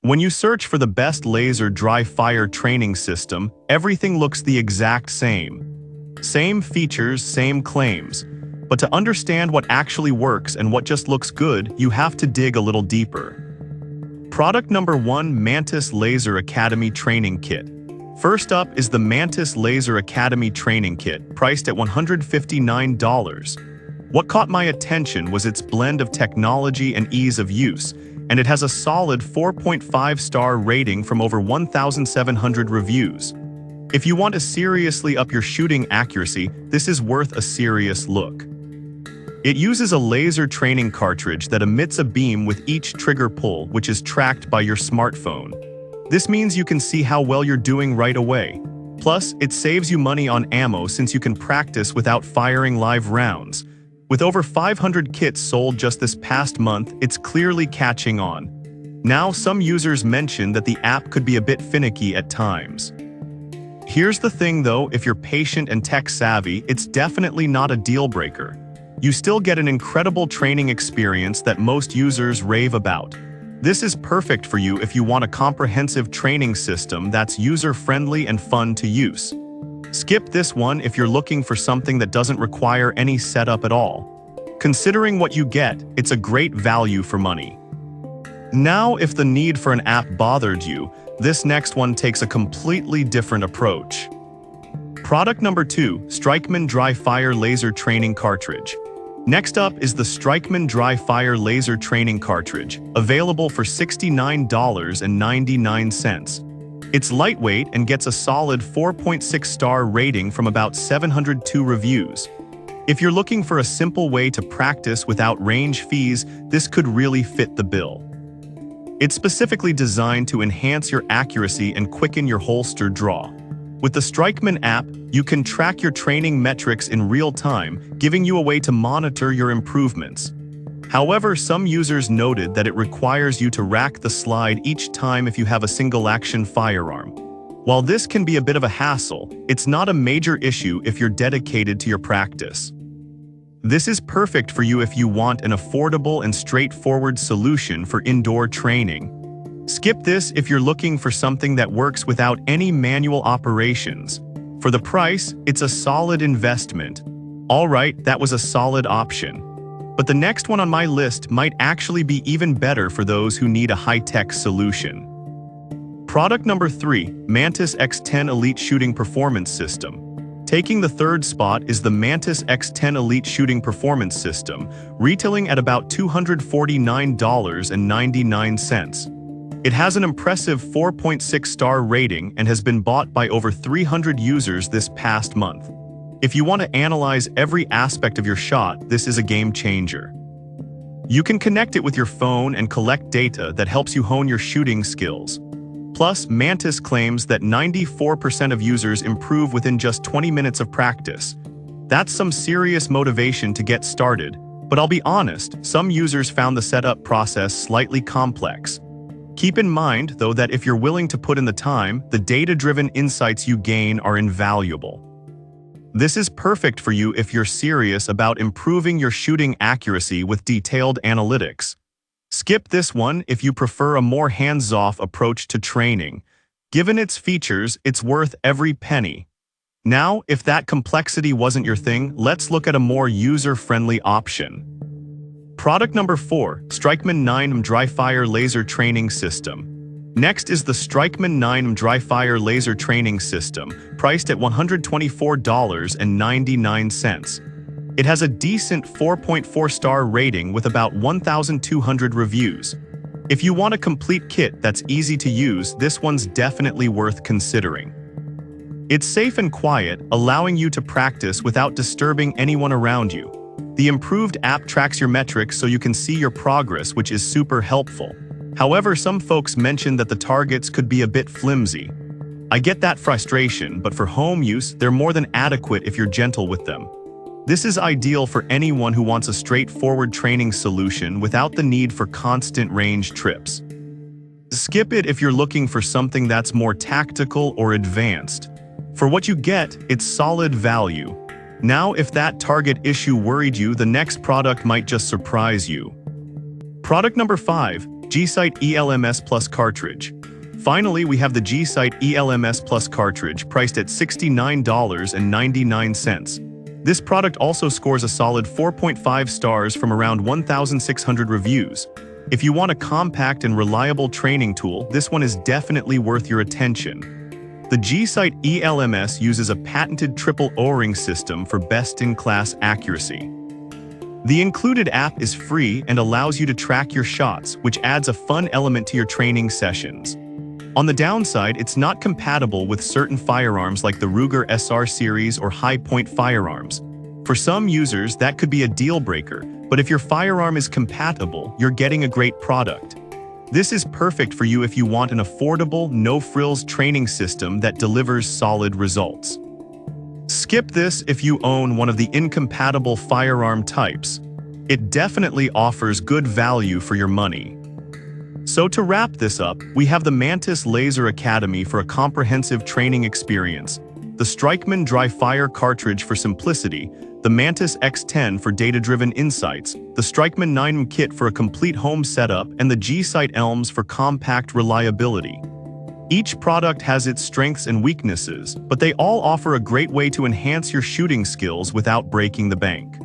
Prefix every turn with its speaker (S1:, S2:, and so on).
S1: When you search for the best laser dry fire training system, everything looks the exact same. Same features, same claims. But to understand what actually works and what just looks good, you have to dig a little deeper. Product number 1, Mantis Laser Academy Training Kit. First up is the Mantis Laser Academy Training Kit, priced at $159. What caught my attention was its blend of technology and ease of use, and it has a solid 4.5-star rating from over 1,700 reviews. If you want to seriously up your shooting accuracy, this is worth a serious look. It uses a laser training cartridge that emits a beam with each trigger pull, which is tracked by your smartphone. This means you can see how well you're doing right away. Plus, it saves you money on ammo since you can practice without firing live rounds. With over 500 kits sold just this past month, it's clearly catching on. Now, some users mention that the app could be a bit finicky at times. Here's the thing though, if you're patient and tech-savvy, it's definitely not a deal-breaker. You still get an incredible training experience that most users rave about. This is perfect for you if you want a comprehensive training system that's user-friendly and fun to use. Skip this one if you're looking for something that doesn't require any setup at all. Considering what you get, it's a great value for money. Now, if the need for an app bothered you, this next one takes a completely different approach. Product number 2, Strikeman Dry Fire Laser Training Cartridge. Next up is the Strikeman Dry Fire Laser Training Cartridge, available for $69.99. It's lightweight and gets a solid 4.6-star rating from about 702 reviews. If you're looking for a simple way to practice without range fees, this could really fit the bill. It's specifically designed to enhance your accuracy and quicken your holster draw. With the Strikeman app, you can track your training metrics in real time, giving you a way to monitor your improvements. However, some users noted that it requires you to rack the slide each time if you have a single-action firearm. While this can be a bit of a hassle, it's not a major issue if you're dedicated to your practice. This is perfect for you if you want an affordable and straightforward solution for indoor training. Skip this if you're looking for something that works without any manual operations. For the price, it's a solid investment. Alright, that was a solid option. But the next one on my list might actually be even better for those who need a high-tech solution. Product number 3, Mantis X10 Elite Shooting Performance System. Taking the third spot is the Mantis X10 Elite Shooting Performance System, retailing at about $249.99. It has an impressive 4.6-star rating and has been bought by over 300 users this past month. If you want to analyze every aspect of your shot, this is a game changer. You can connect it with your phone and collect data that helps you hone your shooting skills. Plus, Mantis claims that 94% of users improve within just 20 minutes of practice. That's some serious motivation to get started, but I'll be honest, some users found the setup process slightly complex. Keep in mind, though, that if you're willing to put in the time, the data-driven insights you gain are invaluable. This is perfect for you if you're serious about improving your shooting accuracy with detailed analytics. Skip this one if you prefer a more hands-off approach to training. Given its features, it's worth every penny. Now, if that complexity wasn't your thing, let's look at a more user-friendly option. Product number 4, Strikeman 9mm Dry Fire Laser Training System. Next is the Strikeman 9mm Dry Fire Laser Training System, priced at $124.99. It has a decent 4.4-star rating with about 1,200 reviews. If you want a complete kit that's easy to use, this one's definitely worth considering. It's safe and quiet, allowing you to practice without disturbing anyone around you. The improved app tracks your metrics so you can see your progress, which is super helpful. However, some folks mention that the targets could be a bit flimsy. I get that frustration, but for home use, they're more than adequate if you're gentle with them. This is ideal for anyone who wants a straightforward training solution without the need for constant range trips. Skip it if you're looking for something that's more tactical or advanced. For what you get, it's solid value. Now, if that target issue worried you, the next product might just surprise you. Product number 5, G-Sight ELMS Plus cartridge. Finally, we have the G-Sight ELMS Plus cartridge priced at $69.99. This product also scores a solid 4.5 stars from around 1,600 reviews. If you want a compact and reliable training tool, this one is definitely worth your attention. The G-Sight ELMS uses a patented triple O-ring system for best-in-class accuracy. The included app is free and allows you to track your shots, which adds a fun element to your training sessions. On the downside, it's not compatible with certain firearms like the Ruger SR series or high-point firearms. For some users, that could be a deal breaker, but if your firearm is compatible, you're getting a great product. This is perfect for you if you want an affordable, no-frills training system that delivers solid results. Skip this if you own one of the incompatible firearm types. It definitely offers good value for your money. So to wrap this up, we have the Mantis Laser Academy for a comprehensive training experience, the Strikeman Dry Fire cartridge for simplicity, the Mantis X10 for data-driven insights, the Strikeman 9mm kit for a complete home setup, and the G-Sight ELMS for compact reliability. Each product has its strengths and weaknesses, but they all offer a great way to enhance your shooting skills without breaking the bank.